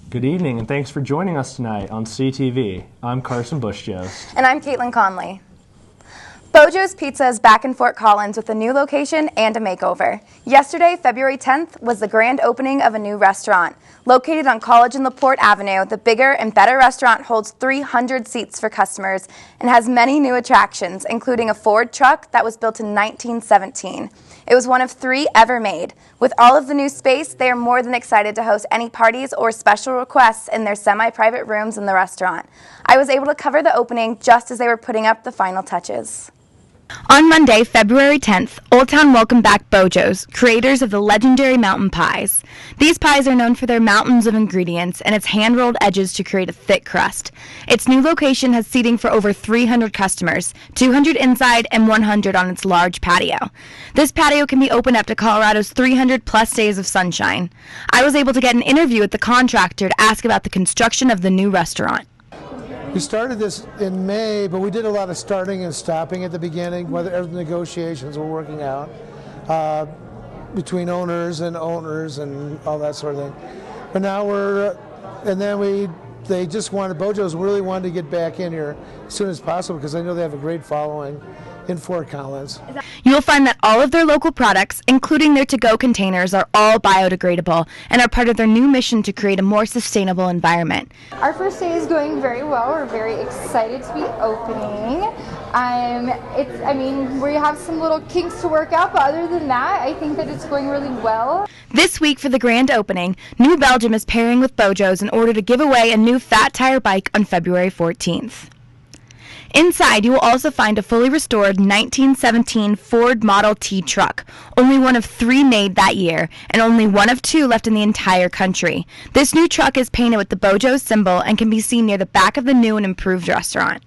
Good evening, and thanks for joining us tonight on CTV. I'm Carson Bush-Jost. And I'm Caitlin Conley. Beaujos Pizza is back in Fort Collins with a new location and a makeover. Yesterday, February 10th, was the grand opening of a new restaurant. Located on College and LaPorte Avenue, the bigger and better restaurant holds 300 seats for customers and has many new attractions, including a Ford truck that was built in 1917. It was one of 3 ever made. With all of the new space, they are more than excited to host any parties or special requests in their semi-private rooms in the restaurant. I was able to cover the opening just as they were putting up the final touches. On Monday, February 10th, Old Town welcomed back Beau Jo's, creators of the legendary mountain pies. These pies are known for their mountains of ingredients and its hand-rolled edges to create a thick crust. Its new location has seating for over 300 customers, 200 inside and 100 on its large patio. This patio can be opened up to Colorado's 300-plus days of sunshine. I was able to get an interview with the contractor to ask about the construction of the new restaurant. We started this in May, but we did a lot of starting and stopping at the beginning, whether the negotiations were working out between owners and all that sort of thing. But now they just wanted, Beaujos really wanted to get back in here as soon as possible because I know they have a great following in Fort Collins. You'll find that all of their local products, including their to-go containers, are all biodegradable and are part of their new mission to create a more sustainable environment. Our first day is going very well. We're very excited to be opening. We have some little kinks to work out, but other than that, I think that it's going really well. This week for the grand opening, New Belgium is pairing with Beaujos in order to give away a new fat tire bike on February 14th. Inside, you will also find a fully restored 1917 Ford Model T truck, only one of 3 made that year, and only one of 2 left in the entire country. This new truck is painted with the Beaujos symbol and can be seen near the back of the new and improved restaurant.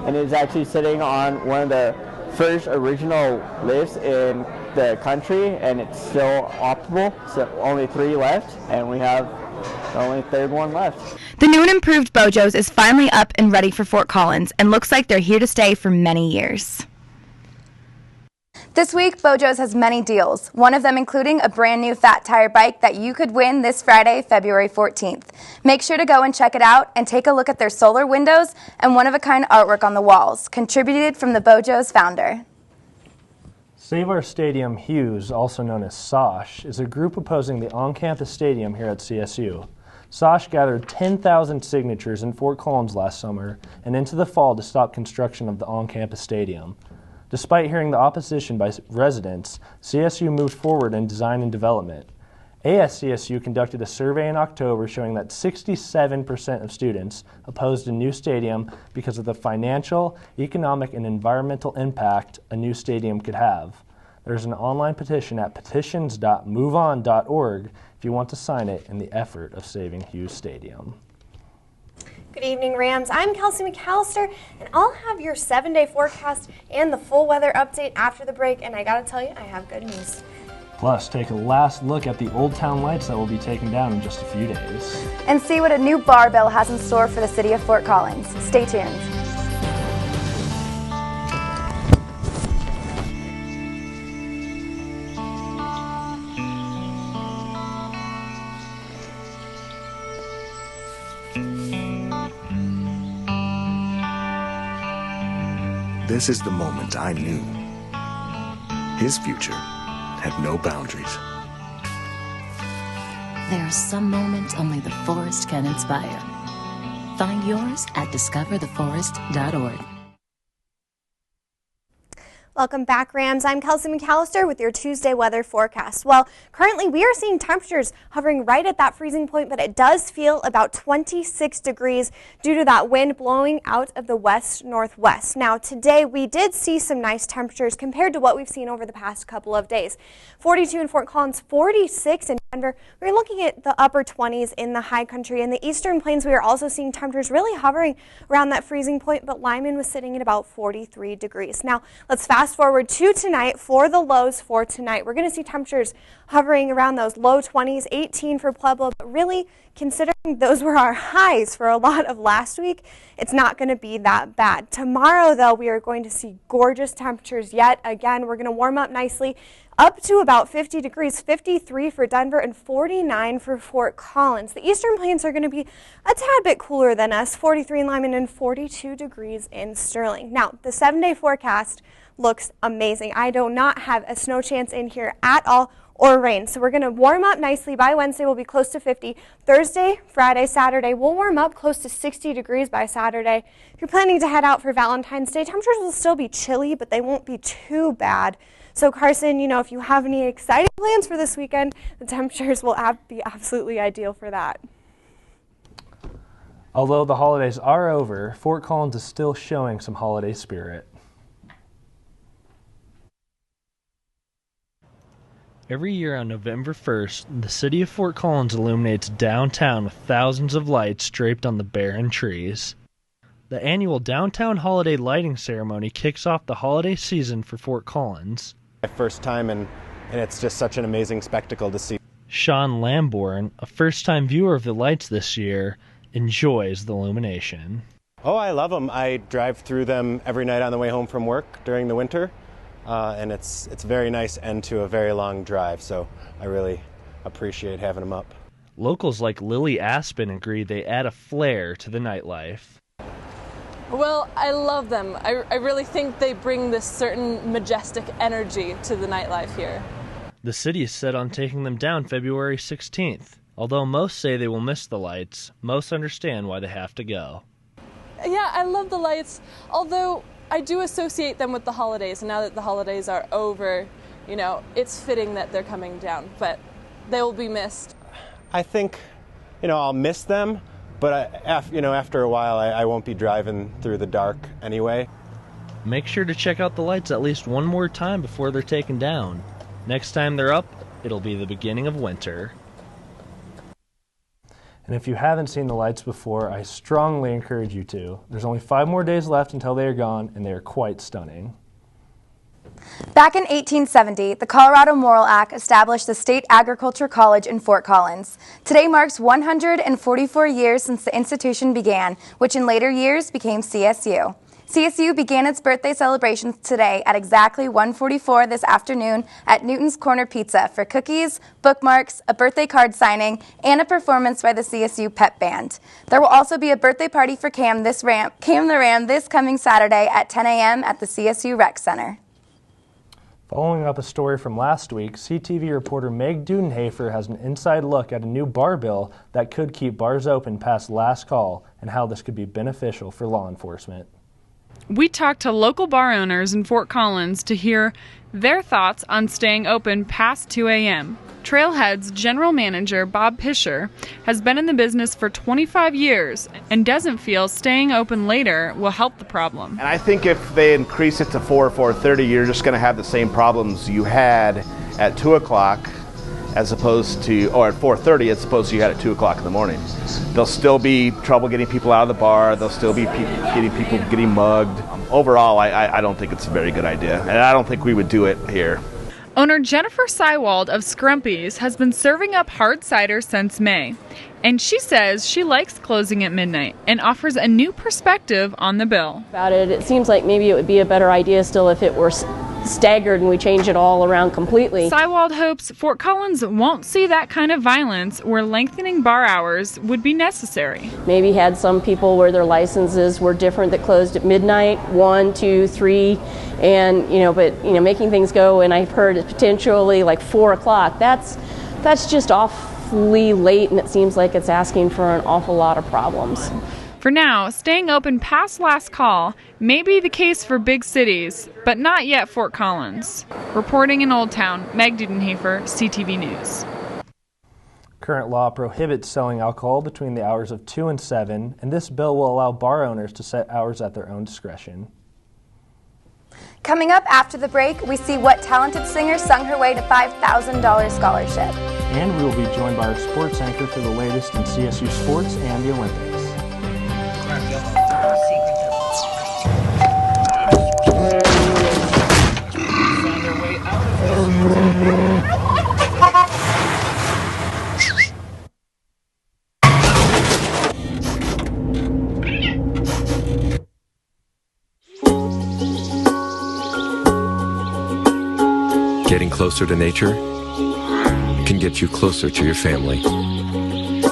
And it's actually sitting on one of the first original lifts in the country, and it's still operable, so only 3 left, and we have the only 3rd one left. The new and improved Beaujos is finally up and ready for Fort Collins and looks like they're here to stay for many years. This week, Beaujos has many deals, one of them including a brand new fat tire bike that you could win this Friday, February 14th. Make sure to go and check it out and take a look at their solar windows and one-of-a-kind artwork on the walls, contributed from the Beaujos founder. Save Our Stadium Hughes, also known as SOSH, is a group opposing the on-campus stadium here at CSU. SOSH gathered 10,000 signatures in Fort Collins last summer and into the fall to stop construction of the on-campus stadium. Despite hearing the opposition by residents, CSU moved forward in design and development. ASCSU conducted a survey in October showing that 67% of students opposed a new stadium because of the financial, economic, and environmental impact a new stadium could have. There's an online petition at petitions.moveon.org if you want to sign it in the effort of saving Hughes Stadium. Good evening, Rams. I'm Kelsey McAllister, and I'll have your 7-day forecast and the full weather update after the break, and I gotta tell you, I have good news. Plus, take a last look at the Old Town lights that will be taken down in just a few days. And see what a new bar bill has in store for the city of Fort Collins. Stay tuned. This is the moment I knew. His future had no boundaries. There are some moments only the forest can inspire. Find yours at discovertheforest.org. Welcome back, Rams. I'm Kelsey McAllister with your Tuesday weather forecast. Well, currently we are seeing temperatures hovering right at that freezing point, but it does feel about 26 degrees due to that wind blowing out of the west-northwest. Now, today we did see some nice temperatures compared to what we've seen over the past couple of days. 42 in Fort Collins, 46 in Denver. We're looking at the upper 20s in the high country. In the eastern plains, we are also seeing temperatures really hovering around that freezing point, but Lyman was sitting at about 43 degrees. Now, let's fast forward to tonight for the lows for tonight. We're going to see temperatures hovering around those low 20s, 18 for Pueblo, but really considering those were our highs for a lot of last week, it's not going to be that bad. Tomorrow, though, we are going to see gorgeous temperatures yet again. We're going to warm up nicely up to about 50 degrees, 53 for Denver, and 49 for Fort Collins. The Eastern Plains are going to be a tad bit cooler than us, 43 in Lyman and 42 degrees in Sterling. Now, the 7-day forecast looks amazing. I do not have a snow chance in here at all or rain. So we're going to warm up nicely. By Wednesday, we'll be close to 50. Thursday, Friday, Saturday, we'll warm up close to 60 degrees by Saturday. If you're planning to head out for Valentine's Day, temperatures will still be chilly, but they won't be too bad. So Carson, you know, if you have any exciting plans for this weekend, the temperatures will be absolutely ideal for that. Although the holidays are over, Fort Collins is still showing some holiday spirit. Every year on November 1st, the city of Fort Collins illuminates downtown with thousands of lights draped on the barren trees. The annual Downtown Holiday Lighting Ceremony kicks off the holiday season for Fort Collins. My first time, and it's just such an amazing spectacle to see. Sean Lamborn, a first-time viewer of the lights this year, enjoys the illumination. Oh, I love them. I drive through them every night on the way home from work during the winter. And it's a very nice end to a very long drive, so I really appreciate having them up. Locals like Lily Aspen agree they add a flair to the nightlife. Well, I love them. I really think they bring this certain majestic energy to the nightlife here. The city is set on taking them down February 16th. Although most say they will miss the lights, most understand why they have to go. Yeah, I love the lights, although I do associate them with the holidays, and now that the holidays are over, you know, it's fitting that they're coming down, but they will be missed. I think, you know, I'll miss them, but after a while I won't be driving through the dark anyway. Make sure to check out the lights at least one more time before they're taken down. Next time they're up, it'll be the beginning of winter. And if you haven't seen the lights before, I strongly encourage you to. There's only 5 more days left until they are gone, and they are quite stunning. Back in 1870, the Colorado Morrill Act established the State Agriculture College in Fort Collins. Today marks 144 years since the institution began, which in later years became CSU. CSU began its birthday celebrations today at exactly 1:44 this afternoon at Newton's Corner Pizza for cookies, bookmarks, a birthday card signing, and a performance by the CSU Pep Band. There will also be a birthday party for Cam the Ram this coming Saturday at 10 a.m. at the CSU Rec Center. Following up a story from last week, CTV reporter Meg Dudenhafer has an inside look at a new bar bill that could keep bars open past last call and how this could be beneficial for law enforcement. We talked to local bar owners in Fort Collins to hear their thoughts on staying open past 2 a.m. Trailhead's general manager, Bob Pisher, has been in the business for 25 years and doesn't feel staying open later will help the problem. And I think if they increase it to 4 or 4:30, you're just going to have the same problems you had at 2 o'clock as opposed to, or at 4:30 as opposed to you had at 2 o'clock in the morning. There'll still be trouble getting people out of the bar. There'll still be people getting mugged. Overall, I don't think it's a very good idea, and I don't think we would do it here. Owner Jennifer Seiwald of Scrumpy's has been serving up hard cider since May, and she says she likes closing at midnight and offers a new perspective on the bill. It seems like maybe it would be a better idea still if it were staggered and we change it all around completely. Seiwald hopes Fort Collins won't see that kind of violence where lengthening bar hours would be necessary. Maybe had some people where their licenses were different that closed at midnight, 1, 2, 3, and making things go, and I've heard potentially like 4 o'clock. That's just awfully late, and it seems like it's asking for an awful lot of problems. For now, staying open past last call may be the case for big cities, but not yet Fort Collins. Reporting in Old Town, Meg Dudenhafer, CTV News. Current law prohibits selling alcohol between the hours of 2 and 7, and this bill will allow bar owners to set hours at their own discretion. Coming up after the break, we see what talented singer sung her way to $5,000 scholarship. And we will be joined by our sports anchor for the latest in CSU sports and the Olympics. Getting closer to nature can get you closer to your family.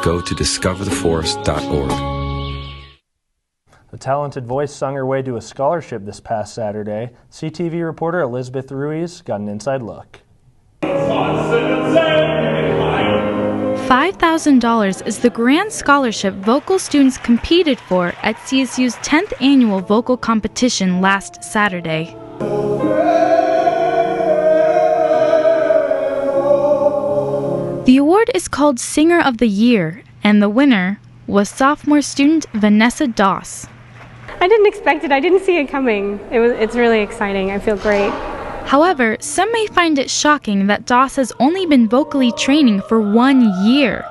Go to discovertheforest.org. A talented voice sung her way to a scholarship this past Saturday. CTV reporter Elizabeth Ruiz got an inside look. $5,000 is the grand scholarship vocal students competed for at CSU's 10th annual vocal competition last Saturday. The award is called Singer of the Year, and the winner was sophomore student Vanessa Doss. I didn't expect it. I didn't see it coming. It's really exciting. I feel great. However, some may find it shocking that Doss has only been vocally training for 1 year.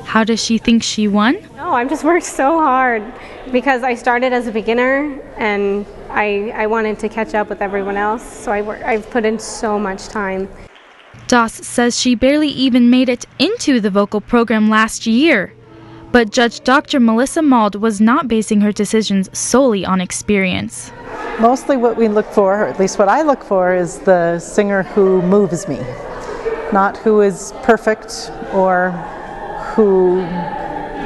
How does she think she won? No, I've just worked so hard because I started as a beginner and I wanted to catch up with everyone else. So I've put in so much time. Doss says she barely even made it into the vocal program last year. But Judge Dr. Melissa Mald was not basing her decisions solely on experience. Mostly what we look for, or at least what I look for, is the singer who moves me. Not who is perfect or who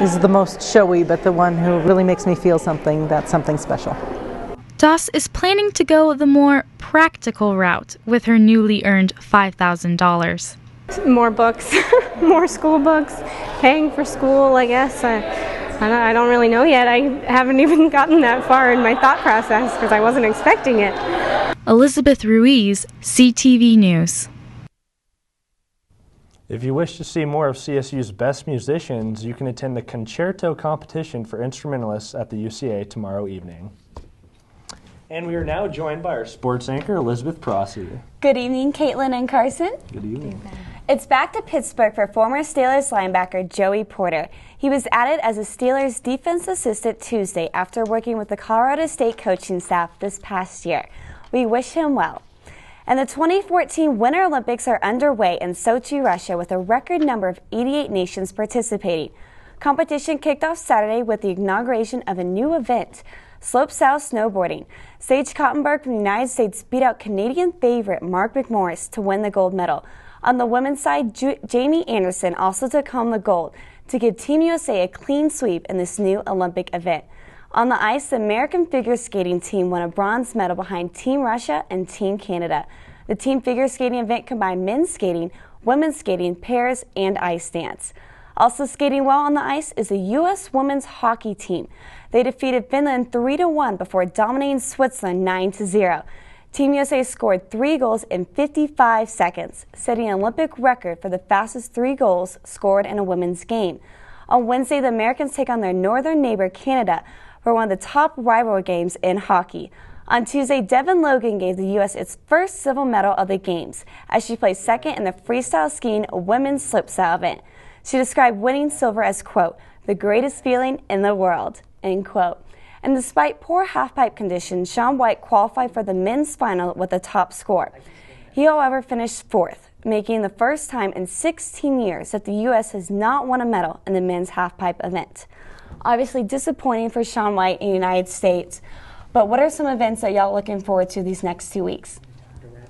is the most showy, but the one who really makes me feel something, that's something special. Doss is planning to go the more practical route with her newly earned $5,000. More books, more school books, paying for school, I guess. I don't really know yet. I haven't even gotten that far in my thought process because I wasn't expecting it. Elizabeth Ruiz, CTV News. If you wish to see more of CSU's best musicians, you can attend the concerto competition for instrumentalists at the UCA tomorrow evening. And we are now joined by our sports anchor, Elizabeth Prosy. Good evening, Caitlin and Carson. Good evening. It's back to Pittsburgh for former Steelers linebacker Joey Porter. He was added as a Steelers defense assistant Tuesday after working with the Colorado State coaching staff this past year. We wish him well. And the 2014 Winter Olympics are underway in Sochi, Russia, with a record number of 88 nations participating. Competition kicked off Saturday with the inauguration of a new event, slopestyle snowboarding. Sage Cottenberg from the United States beat out Canadian favorite Mark McMorris to win the gold medal. On the women's side, Jamie Anderson also took home the gold to give Team USA a clean sweep in this new Olympic event. On the ice, the American figure skating team won a bronze medal behind Team Russia and Team Canada. The team figure skating event combined men's skating, women's skating, pairs, and ice dance. Also skating well on the ice is the U.S. women's hockey team. They defeated Finland 3-1 before dominating Switzerland 9-0. Team USA scored 3 goals in 55 seconds, setting an Olympic record for the fastest 3 goals scored in a women's game. On Wednesday, the Americans take on their northern neighbor, Canada, for one of the top rivalry games in hockey. On Tuesday, Devin Logan gave the U.S. its first silver medal of the Games, as she placed second in the freestyle skiing women's slopestyle event. She described winning silver as, quote, the greatest feeling in the world, end quote. And despite poor halfpipe conditions, Shaun White qualified for the men's final with a top score. He, however, finished 4th, making the first time in 16 years that the U.S. has not won a medal in the men's halfpipe event. Obviously disappointing for Shaun White in the United States, but what are some events that y'all looking forward to these next 2 weeks?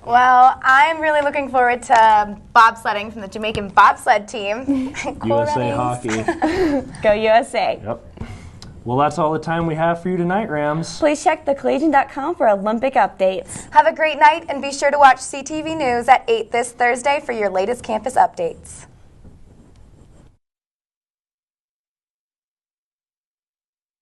Well, I'm really looking forward to bobsledding from the Jamaican bobsled team. USA hockey. Go USA. Yep. Well, that's all the time we have for you tonight, Rams. Please check thecollegian.com for Olympic updates. Have a great night and be sure to watch CTV News at 8 this Thursday for your latest campus updates.